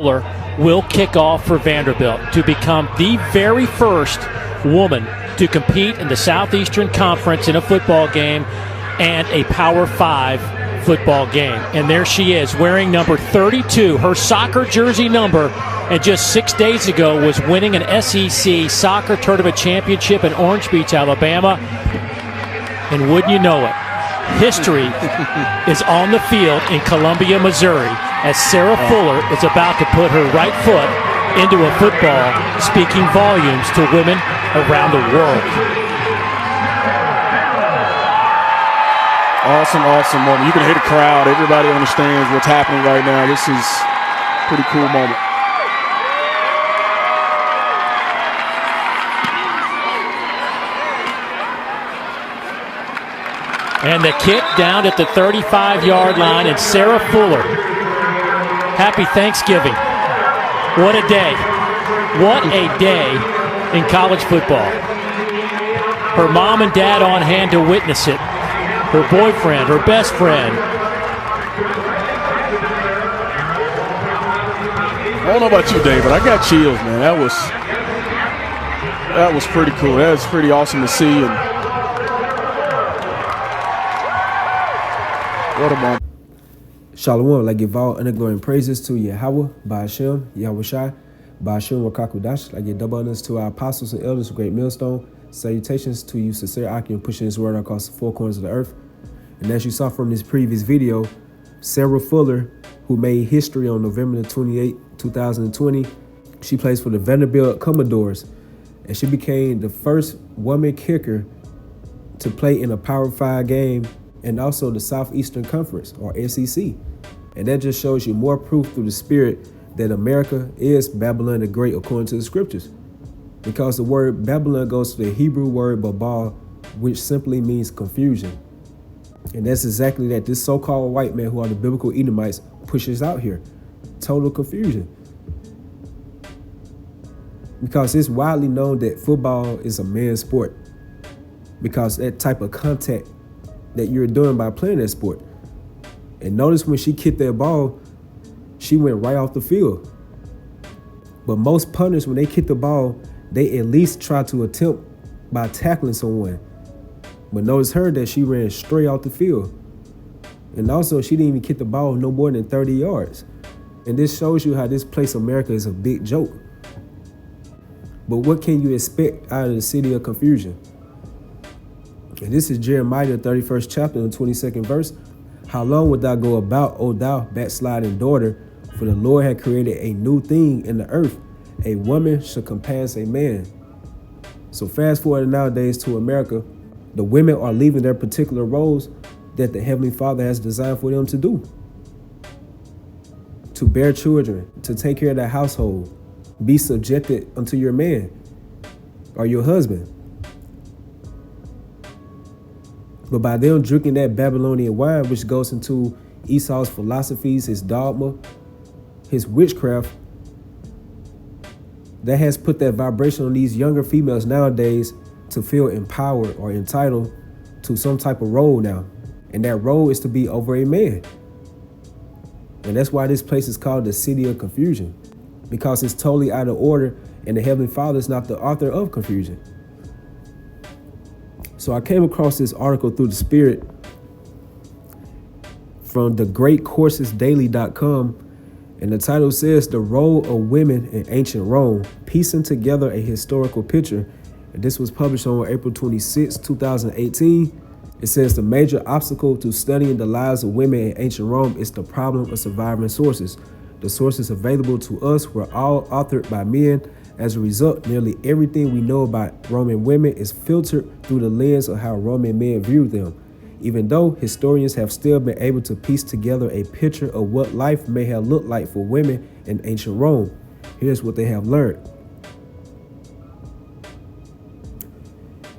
will kick off for Vanderbilt to become the very first woman to compete in the Southeastern Conference in a football game and a Power 5 football game. And there she is, wearing number 32, her soccer jersey number, and just 6 days ago was winning an SEC soccer tournament championship in Orange Beach, Alabama. And wouldn't you know it, history is on the field in Columbia, Missouri, as Sarah Fuller is about to put her right foot into a football, speaking volumes to women around the world. Awesome, awesome moment. You can hear the crowd. Everybody understands what's happening right now. This is a pretty cool moment. And the kick down at the 35-yard line, and Sarah Fuller. Happy Thanksgiving. What a day. What a day in college football. Her mom and dad on hand to witness it. Her boyfriend, her best friend. I don't know about you, David. I got chills, man. That was pretty cool. That was pretty awesome to see. And what a moment. Shalom, like give all honor, glory, and praises to Yahweh, Ba'ashem, Yahweh Shai, Ba'ashem, Wakakudash, like give double honors to our apostles and elders of Great Millstone. Salutations to you, sincere Akim, pushing his word across the four corners of the earth. And as you saw from this previous video, Sarah Fuller, who made history on November the 28th, 2020, she plays for the Vanderbilt Commodores, and she became the first woman kicker to play in a Power 5 game and also the Southeastern Conference, or SEC. And that just shows you more proof through the spirit that America is Babylon the Great according to the scriptures. Because the word Babylon goes to the Hebrew word Babal, which simply means confusion. And that's exactly that this so-called white man, who are the biblical Edomites, pushes out here. Total confusion. Because it's widely known that football is a man's sport. Because that type of contact that you're doing by playing that sport. And notice when she kicked that ball, she went right off the field. But most punters, when they kick the ball, they at least try to attempt by tackling someone. But notice her that she ran straight off the field. And also, she didn't even kick the ball no more than 30 yards. And this shows you how this place, America, is a big joke. But what can you expect out of the city of confusion? And this is Jeremiah, the 31st chapter, and the 22nd verse. How long wilt thou go about, O thou backsliding daughter? For the Lord had created a new thing in the earth. A woman shall compass a man. So fast forward nowadays to America, the women are leaving their particular roles that the Heavenly Father has designed for them to do. To bear children, to take care of the household, be subjected unto your man or your husband. But by them drinking that Babylonian wine, which goes into Esau's philosophies, his dogma, his witchcraft, that has put that vibration on these younger females nowadays to feel empowered or entitled to some type of role now. And that role is to be over a man. And that's why this place is called the City of Confusion, because it's totally out of order, and the Heavenly Father is not the author of confusion. So I came across this article through the Spirit from thegreatcoursesdaily.com, and the title says, "The Role of Women in Ancient Rome, Piecing Together a Historical Picture." And this was published on April 26, 2018. It says the major obstacle to studying the lives of women in ancient Rome is the problem of surviving sources. The sources available to us were all authored by men. As a result, nearly everything we know about Roman women is filtered through the lens of how Roman men viewed them. Even though historians have still been able to piece together a picture of what life may have looked like for women in ancient Rome, here's what they have learned.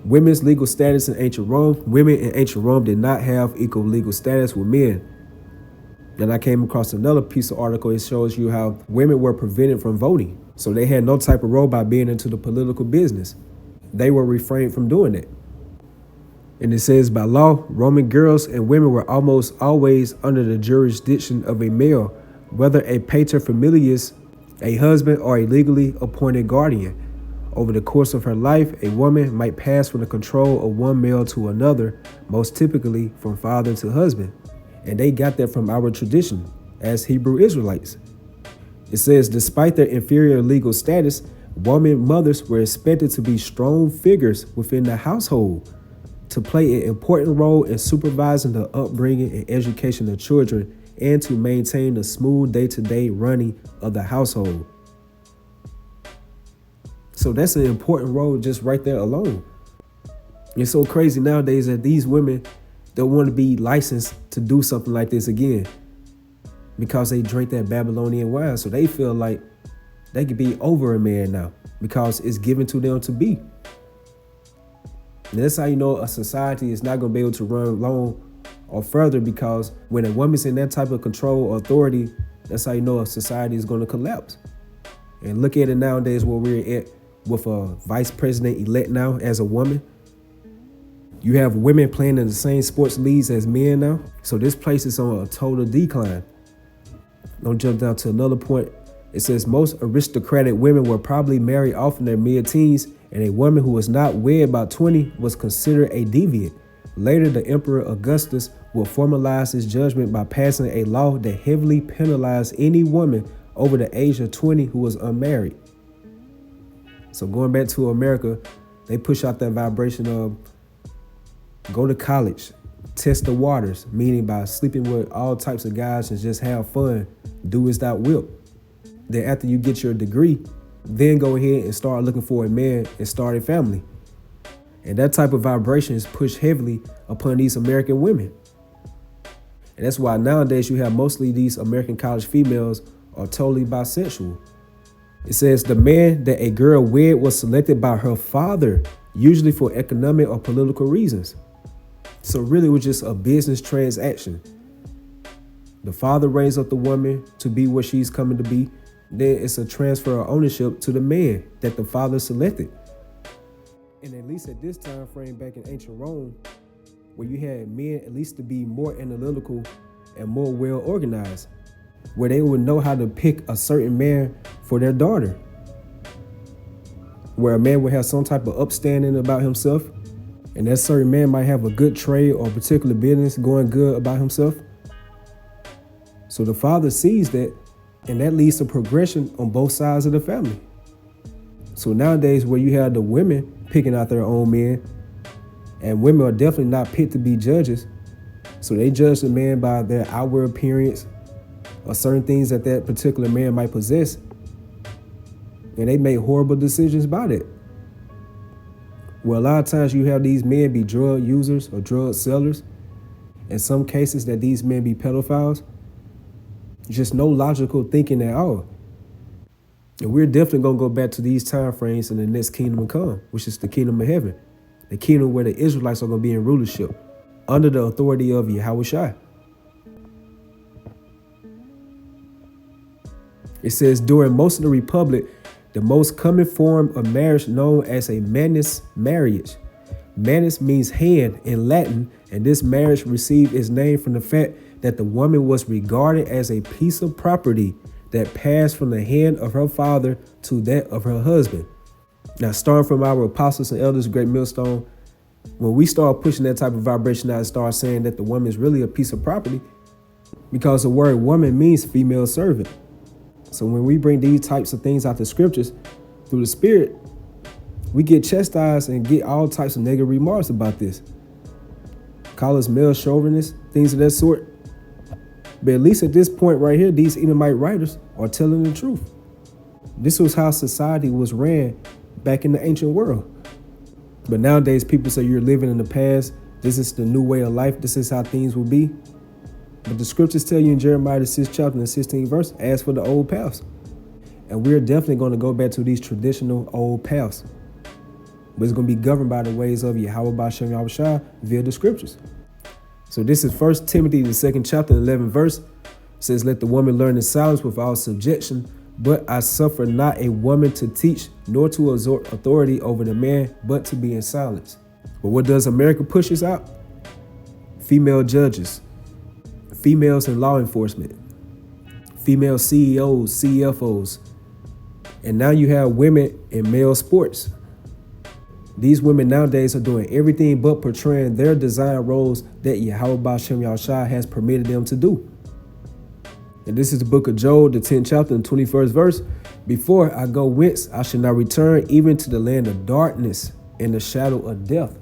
Women's legal status in ancient Rome. Women in ancient Rome did not have equal legal status with men. Then I came across another piece of article. It shows you how women were prevented from voting. So they had no type of role by being into the political business. They were refrained from doing it. And it says, by law, Roman girls and women were almost always under the jurisdiction of a male, whether a pater familias a husband, or a legally appointed guardian. Over the course of her life, a woman might pass from the control of one male to another, most typically from father to husband. And they got that from our tradition as Hebrew Israelites. It says, despite their inferior legal status, woman mothers were expected to be strong figures within the household, to play an important role in supervising the upbringing and education of children, and to maintain the smooth day-to-day running of the household. So that's an important role just right there alone. It's so crazy nowadays that these women don't want to be licensed to do something like this again because they drink that Babylonian wine. So they feel like they could be over a man now because it's given to them to be. And that's how you know a society is not going to be able to run long or further, because when a woman's in that type of control or authority, that's how you know a society is going to collapse. And look at it nowadays where we're at with a vice president elect now as a woman. You have women playing in the same sports leagues as men now. So this place is on a total decline. Don't jump down to another point. It says most aristocratic women were probably married off in their mid-teens, and a woman who was not wed by 20 was considered a deviant. Later, the Emperor Augustus will formalize his judgment by passing a law that heavily penalized any woman over the age of 20 who was unmarried. So going back to America, they push out that vibration of go to college, test the waters, meaning by sleeping with all types of guys and just have fun, do as thou wilt. Then after you get your degree, then go ahead and start looking for a man and start a family. And that type of vibration is pushed heavily upon these American women. And that's why nowadays you have mostly these American college females are totally bisexual. It says the man that a girl wed was selected by her father, usually for economic or political reasons. So really it was just a business transaction. The father raised up the woman to be what she's coming to be. Then it's a transfer of ownership to the man that the father selected. And at least at this time frame back in ancient Rome, where you had men at least to be more analytical and more well organized, where they would know how to pick a certain man for their daughter, where a man would have some type of upstanding about himself, and that certain man might have a good trade or a particular business going good about himself. So the father sees that, and that leads to progression on both sides of the family. So nowadays where you have the women picking out their own men, and women are definitely not picked to be judges, so they judge the man by their outward appearance or certain things that that particular man might possess, and they make horrible decisions about it. Well, a lot of times you have these men be drug users or drug sellers. In some cases that these men be pedophiles. Just no logical thinking at all. And we're definitely going to go back to these time frames in the next kingdom to come, which is the kingdom of heaven. The kingdom where the Israelites are going to be in rulership under the authority of Yahushua. It says during most of the Republic, the most common form of marriage known as a manus marriage. Manus means hand in Latin, and this marriage received its name from the fact that the woman was regarded as a piece of property that passed from the hand of her father to that of her husband. Now, starting from our apostles and elders, Great Millstone, when we start pushing that type of vibration out and start saying that the woman is really a piece of property, because the word woman means female servant. So when we bring these types of things out the scriptures through the spirit, we get chastised and get all types of negative remarks about this. Call us male chauvinists, things of that sort. But at least at this point right here, these Edomite writers are telling the truth. This was how society was ran back in the ancient world. But nowadays, people say you're living in the past. This is the new way of life. This is how things will be. But the scriptures tell you in Jeremiah, the 6th chapter and the 16th verse, ask for the old paths. And we're definitely going to go back to these traditional old paths. But it's going to be governed by the ways of Yahweh B'Shem Yahushua via the scriptures. So this is 1 Timothy, the 2nd chapter, 11th verse. It says, let the woman learn in silence with all subjection, but I suffer not a woman to teach, nor to exhort authority over the man, but to be in silence. But what does America push us out? Female judges, females in law enforcement, female CEOs, CFOs, And now you have women in male sports. These women nowadays are doing everything but portraying their designed roles that Yahweh Ba'Shem Yahushua has permitted them to do. And this is the book of Joel, the 10th chapter, and 21st verse. Before I go whence, I shall not return, even to the land of darkness and the shadow of death.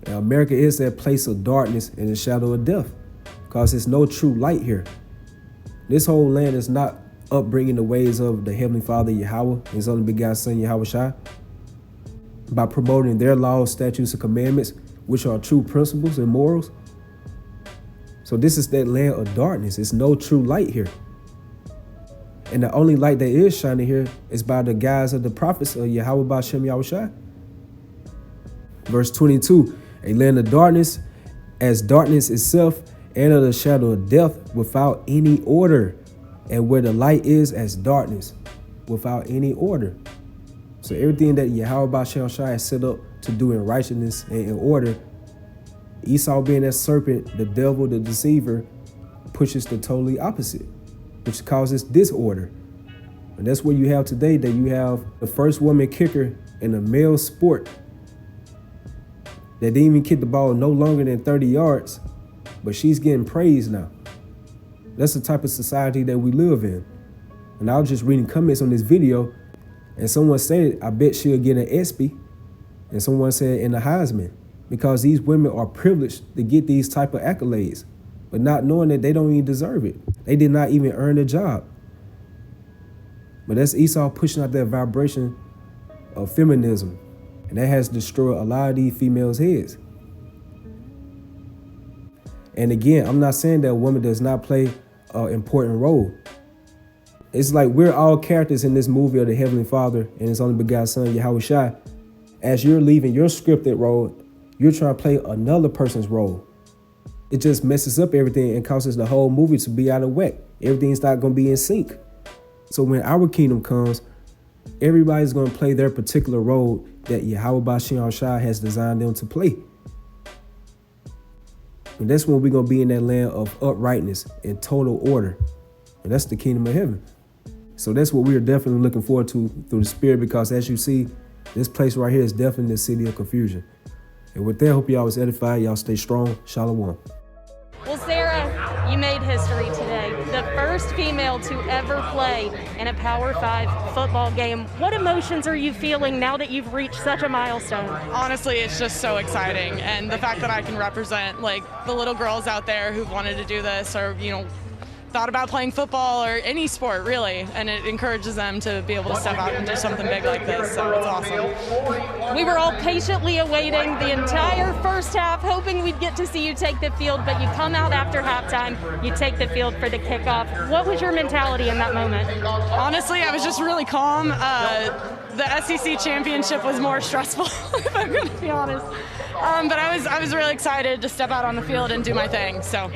Now, America is that place of darkness and the shadow of death, because there's no true light here. This whole land is not upbringing the ways of the Heavenly Father Yahweh, His only begotten Son Yahweh Shai, by promoting their laws, statutes, and commandments, which are true principles and morals. So this is that land of darkness. There's no true light here. And the only light that is shining here is by the guise of the prophets of Yahweh Ba'Shem Yahushua. Verse 22, a land of darkness, as darkness itself, and of the shadow of death, without any order. And where the light is, as darkness, without any order. So everything that Yahweh Ba'Shem Yahushua has set up to do in righteousness and in order, Esau, being that serpent, the devil, the deceiver, pushes the totally opposite, which causes disorder. And that's what you have today, that you have the first woman kicker in a male sport that didn't even kick the ball no longer than 30 yards, but she's getting praised now. That's the type of society that we live in. And I was just reading comments on this video, and someone said, I bet she'll get an ESPY, and someone said in the Heisman, because these women are privileged to get these type of accolades, but not knowing that they don't even deserve it. They did not even earn the job. But that's Esau pushing out that vibration of feminism, and that has destroyed a lot of these females' heads. And again, I'm not saying that a woman does not play an important role. It's like we're all characters in this movie of the Heavenly Father and His only begotten Son, Yahweh Shai. As you're leaving your scripted role, you're trying to play another person's role. It just messes up everything and causes the whole movie to be out of whack. Everything's not going to be in sync. So when our kingdom comes, everybody's going to play their particular role that Yahweh Ba'Shem Yahushua has designed them to play. And that's when we're going to be in that land of uprightness and total order. And that's the kingdom of heaven. So that's what we are definitely looking forward to through the Spirit, because as you see, this place right here is definitely the city of confusion. And with that, I hope y'all was edified. Y'all stay strong. Shalom. Well, Sarah, you made history today. The first female to ever play in a Power 5 football game. What emotions are you feeling now that you've reached such a milestone? Honestly, it's just so exciting. And the fact that I can represent like the little girls out there who've wanted to do this, or, you know, thought about playing football or any sport really, and it encourages them to be able to step out and do something big like this, so it's awesome. We were all patiently awaiting the entire first half, hoping we'd get to see you take the field, but you come out after halftime, you take the field for the kickoff. What was your mentality in that moment? Honestly, I was just really calm. The SEC championship was more stressful, if I'm going to be honest. But I was really excited to step out on the field and do my thing, so.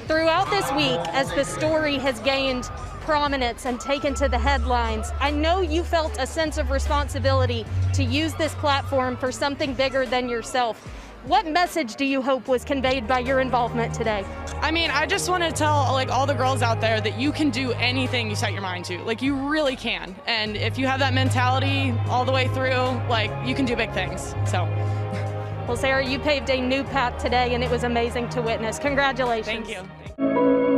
Throughout this week, as the story has gained prominence and taken to the headlines, I know you felt a sense of responsibility to use this platform for something bigger than yourself. What message do you hope was conveyed by your involvement today? I mean, I just want to tell like all the girls out there that you can do anything you set your mind to. Like, you really can. And if you have that mentality all the way through, like, you can do big things. So. Well, Sarah, you paved a new path today, and it was amazing to witness. Congratulations. Thank you.